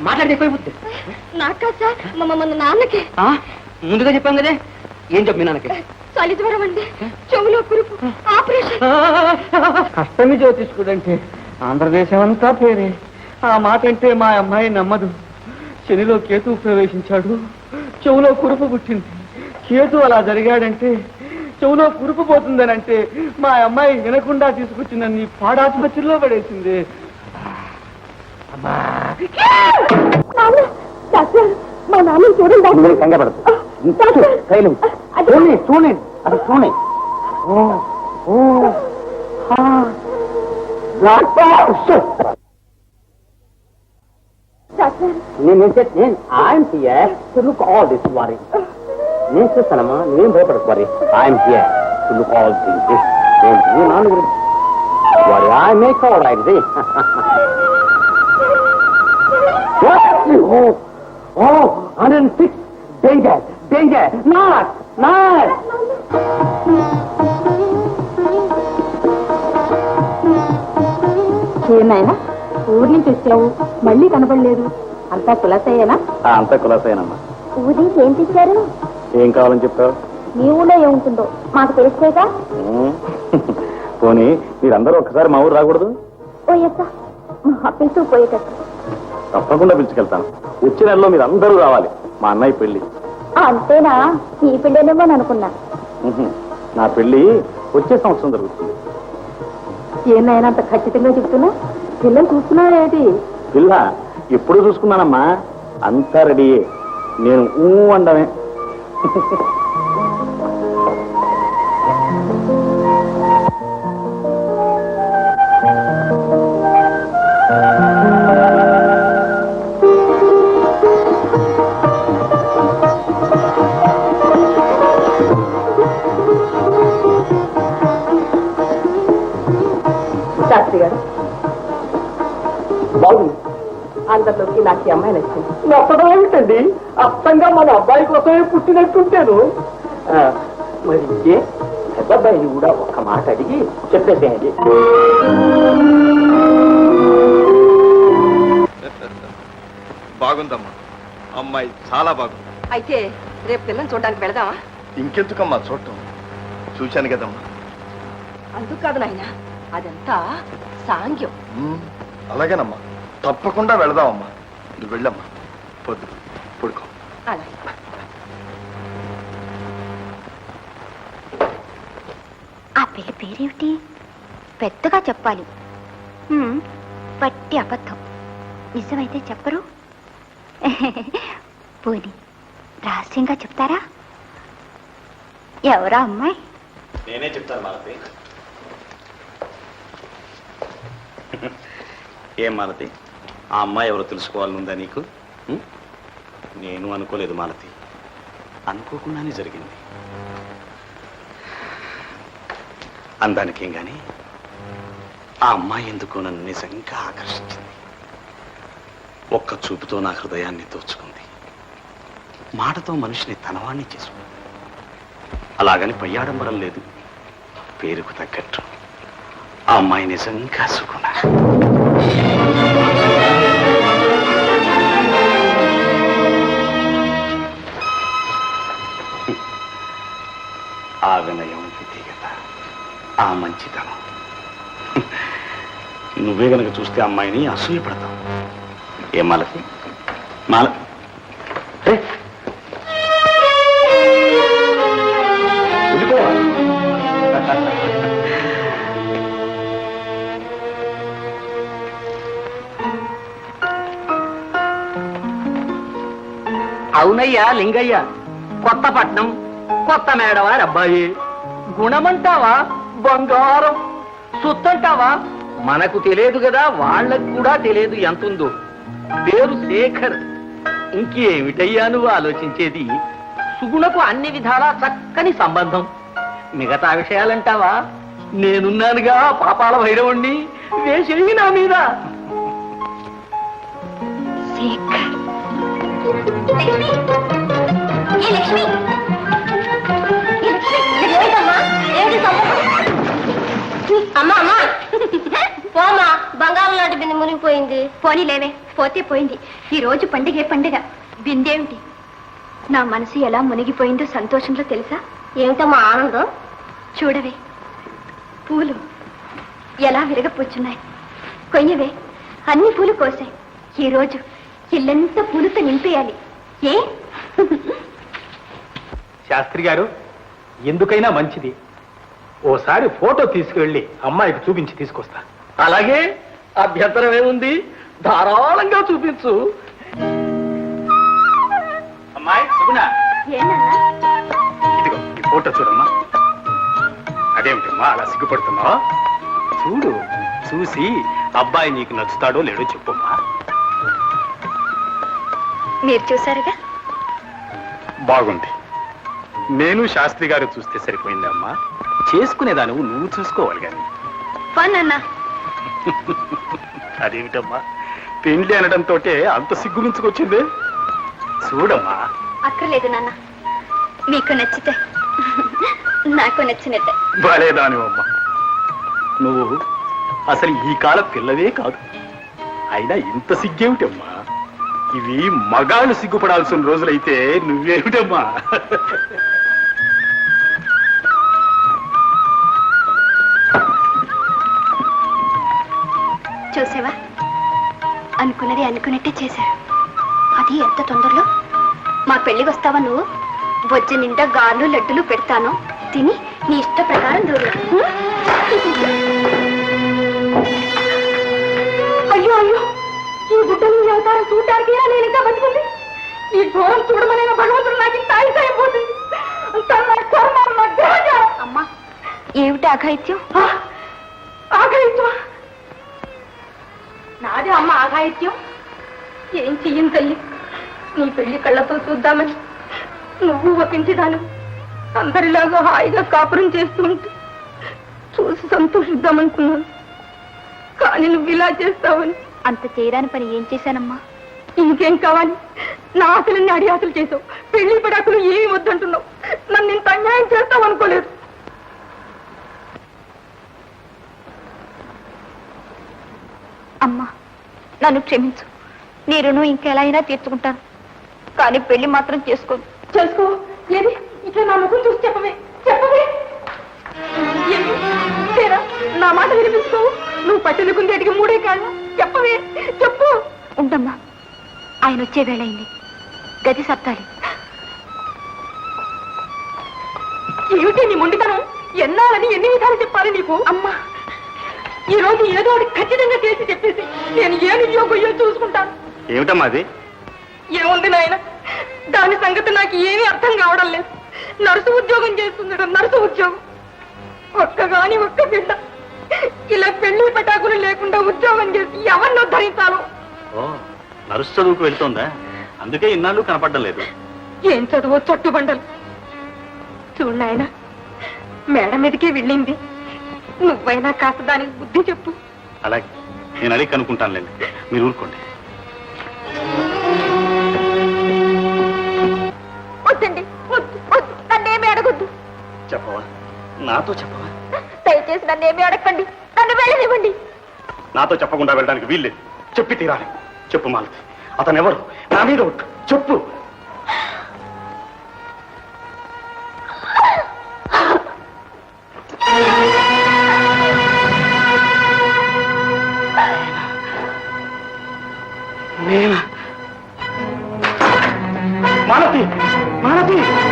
మాట్లాడితే ఎక్కువైపోతుంది. నాకా సార్ నాన్నకి ముందుగా చెప్పాం కదే. ఏం చెప్పు మీ నాన్నకి? చలి జ్వరం అండి, చెవులో కురుపు, ఆపరేషన్. కష్టమి జ్యోతిష్కుడంటే ఆంధ్రదేశం అంతా పేరే. ఆ మాట అంటే మా అమ్మాయి నమ్మదు. శనిలో కేతు ప్రవేశించాడు, చెవులో కురుపు పుట్టింది. కేతు అలా జరిగాడంటే చెవులో కురుపు పోతుందనంటే మా అమ్మాయి వినకుండా తీసుకొచ్చిన నీ పాడాసుపత్రిలో పడేసింది. మా నాన్న చూడండి. చూడండి అది చూడండి. I'm here to look all this worry. నేను చూస్తానమ్మా, నేను భయపడకు worry. I'm here to look all things. నేను నాన్న గురించి worry. I make all right. Oh, 106. Danger, danger. Not. ఏనాయనా ఊరి నుంచి వచ్చావు, మళ్ళీ కనపడలేదు. అంతా కులాసయ్యేనా? అంతా కులాసయ్యేనమ్మా. ఊరి నుంచి ఏం తెచ్చారు? ఏం కావాలని చెప్తావు? మీ ఊళ్ళో ఏముంటుందో మాకు తెలిసేగా. పోనీ మీరందరూ ఒక్కసారి మా ఊరు రాకూడదు? ఓ ఎస్సా, మా పిలుచు పోయేటట్టు. తప్పకుండా పిలుచుకెళ్తాను. వచ్చే నెలలో మీరు అందరూ రావాలి. మా అన్నయ్య పెళ్లి. అంతేనా? ఈ పెళ్ళేనేమో అనుకున్నా. నా పెళ్లి వచ్చే సంవత్సరం జరుగుతుంది. ఏనాయన అంత ఖచ్చితంగా చెప్తున్నా? పిల్లలు చూస్తున్నారేంటి? పిల్ల ఎప్పుడు చూసుకున్నానమ్మా, అంతా రెడీయే. నేను అండమే. శాస్త్రి గారు, బాగుంది. అందరిలోకి నాకు ఈ అమ్మాయి నచ్చింది. నచ్చడం ఏమిటండి? అర్థంగా మన అబ్బాయి కోసమే పుట్టినట్టుంటాను. మరి పెద్ద అబ్బాయిని కూడా ఒక్క మాట అడిగి చెప్పేసేయండి. బాగుందమ్మా, అమ్మాయి చాలా బాగుంది. అయితే రేపు పిల్లని చూడడానికి వెళదామా? ఇంకెందుకమ్మా చూడటం, చూశాను కదమ్మా. అందుకు కాదు నాయన, అదంతా సాంగ్యం. అలాగేనమ్మా, తప్పకుండా వెళదామమ్మా. నువ్వు వెళ్ళమ్మా, పొద్దు పడుకో. ఆ పిల్ల పేరేమిటి? పెద్దగా చెప్పాలి. పట్టి అబద్ధం. నిజమైతే చెప్పరు. పోనీ రహస్యంగా చెప్తారా? ఎవరా అమ్మాయి? నేనే చెప్తాను మాలతి. ఏం మాలతి, ఆ అమ్మాయి ఎవరో తెలుసుకోవాలనుందా నీకు? నేను అనుకోలేదు మాలతి, అనుకోకుండానే జరిగింది. అందానికేం గాని ఆ అమ్మాయి ఎందుకో నన్ను నిజంగా ఆకర్షించింది. ఒక్క చూపుతో నా హృదయాన్ని దోచుకుంది. మాటతో మనిషిని తనవాణ్ణి చేసుకుంది. అలాగని పయ్యాడంబరం లేదు. పేరుకు తగ్గట్టు ఆ అమ్మాయి నిజంగా సుకున్నా. ఆ వినయం, విధిగత, ఆ మంచితనం. నువ్వే గనక చూస్తే అమ్మాయిని అసూయపడతావు. ఏం మాలతి? అవునయ్యా లింగయ్య, కొత్తపట్నం కొత్త మేడవారి అబ్బాయి. గుణమంటావా బంగారం, సొత్తంటావా మనకు తెలియదు కదా, వాళ్ళకు కూడా తెలియదు ఎంతుందో. పేరు శేఖర్. ఇంకేమిటయ్యా నువ్వు ఆలోచించేది? సుగుణకు అన్ని విధాలా చక్కని సంబంధం. మిగతా విషయాలంటావా? నేనున్నానుగా పాపాల భైరవుణ్ణి, వేసేయి నా మీద. లక్ష్మి, అమ్మా అమ్మా పోమా బంగారం లాంటి బిందె మునిగిపోయింది. పోనీ లేవే, పోతే పోయింది. ఈ రోజు పండుగే పండుగ. బిందేమిటి? నా మనసు ఎలా మునిగిపోయిందో సంతోషంలో తెలుసా? ఏమిటమ్మా ఆనందం? చూడవే, పూలు ఎలా విరగపూచున్నాయి. కొయ్యవే, అన్ని పూలు కోసాయి. ఈ రోజు ఇల్లంతా పూలతో నింపేయాలి. ఏ శాస్త్రి గారు, ఎందుకైనా మంచిది ఓసారి ఫోటో తీసుకువెళ్ళి అమ్మాయికి చూపించి తీసుకొస్తా. అలాగే, అభ్యంతరం ఏముంది? ధారాళంగా చూపించు. అమ్మాయి సుగుణ, ఏనన్నా? ఇదిగో ఈ ఫోటో చూడమ్మా. అదేమిటమ్మా అలా సిగ్గుపడుతున్నావు? చూడు, చూసి అబ్బాయి నీకు నచ్చుతాడో లేడో చెప్పమ్మా. మీరు చూసారుగా, బాగుంది. నేను శాస్త్రి గారు చూస్తే సరిపోయిందమ్మా. చేసుకునేదాను నువ్వు చూసుకోవాలి కానీ. ఫన్ అన్నా. అదేమిటమ్మా పెండ్లి అనడంతో అంత సిగ్గు మించుకొచ్చిందే? చూడమ్మా. అక్కర్లేదు నాన్న, మీకు నచ్చితే నాకు నచ్చినట్టే. భలేదానివమ్మా నువ్వు. అసలు ఈ కాల పిల్లవే కాదు. అయినా ఇంత సిగ్గేమిటమ్మా? ఇవి మగాళ్ళు సిగ్గుపడాల్సిన రోజులైతే నువ్వేమిటమ్మా? చూసావా, అనుకున్నది అనుకున్నట్టే చేశారు. అది ఎంత తొందరలో. మా పెళ్లికి వస్తావా నువ్వు? బొజ్జ నిండా గార్లు లడ్డులు పెడతాను, తిని నీ ఇష్ట ప్రకారం దూరు. అయ్యో అయ్యో, ఈ గుడ్డలు ఈ అవతారం చూడటానికి నేను ఇంకా బతికుంది. ఈ ఘోరం చూడమనే భగవంతుడు నాకు ఇంత ఆయుధ అయిపోతుంది. అమ్మా, ఏమిటి అఘాయిత్యం? ఆఘాయిత్యమా? నాదే అమ్మ ఆఘాయిత్యం. ఏం చెయ్యను తల్లి, నీ పెళ్లి కళ్ళతో చూద్దామని నువ్వు ఒప్పించేదాను. అందరిలాగా హాయిగా కాపురం చేస్తూ ఉంటే చూసి సంతోషిద్దామనుకున్నాను. కానీ నువ్వు ఇలా చేస్తావని. అంత చేయరాని పని ఏం చేశానమ్మా? ఇంకేం కావాలి? నా ఆశలన్నీ అడియాసలు చేసావు. పెళ్లి పడాకులు ఏమి వద్దంటున్నావు. నన్ను ఇంత అన్యాయం చేస్తావు అనుకోలేదు. అమ్మా, నన్ను క్షమించు. నీ రుణం ఇంకెలా అయినా తీర్చుకుంటాను, కానీ పెళ్లి మాత్రం చేసుకోను. చేసుకో. ఏది ఇట్లా నా ముఖం చూసి చెప్పవే, చెప్పవే. ఏమి? తేరా, నా మాట వినిపించుకోవు. నువ్వు పట్టెలుకుంది అడిగి మూడే కాళ్ళ. చెప్పవే, చెప్పు. ఉండమ్మా, ఆయన వచ్చే వేళయింది. గది సర్దాలి. ఏమిటి నీ మొండితనం? ఎన్నాలని ఎన్ని విధాలు చెప్పాలి నీకు? అమ్మా, ఈ రోజు ఏదో ఒకటి ఖచ్చితంగా చేసి చెప్పేసి నేను ఏ నియోగయ్యో చూసుకుంటాను. ఏమిటమ్మా అది? ఏముంది నాయన, దాని సంగతి నాకు ఏమీ అర్థం కావడం లేదు. నర్సు ఉద్యోగం చేస్తుందట, నర్సు ఉద్యోగం. ఒక్కగాని ఒక్క బిడ్డ. ఇలా పెళ్లి పటాకులు లేకుండా ఉద్యోగం చేసి ఎవరినో ధరించాలో. ఓ, నర్సు చదువుకు వెళ్తోందా? అందుకే ఇన్నాళ్ళు కనపడడం లేదు. ఏం చదువో చట్టుబండలు. చూడు నాయన, మేడ మీదకే వెళ్ళింది. నువ్వైనా కాస్త దానికి బుద్ధి చెప్పు. అలాగే, నేను అడిగి కనుక్కుంటానులేండి, మీరు ఊరుకోండి. వద్దండి, వద్దు వద్దు, నన్నేమీ అడగొద్దు. చెప్పవా? నాతో చెప్పవా? దయచేసి నన్నేమీ అడగండి, నన్ను వెళ్ళనివ్వండి. నాతో చెప్పకుండా వెళ్ళడానికి వీల్లేదు. చెప్పి తీరాలి. చెప్పు మాలతి, అతను ఎవరు? నా మీద ఒట్టు చెప్పు. నేనా? మాలతి, మాలతి.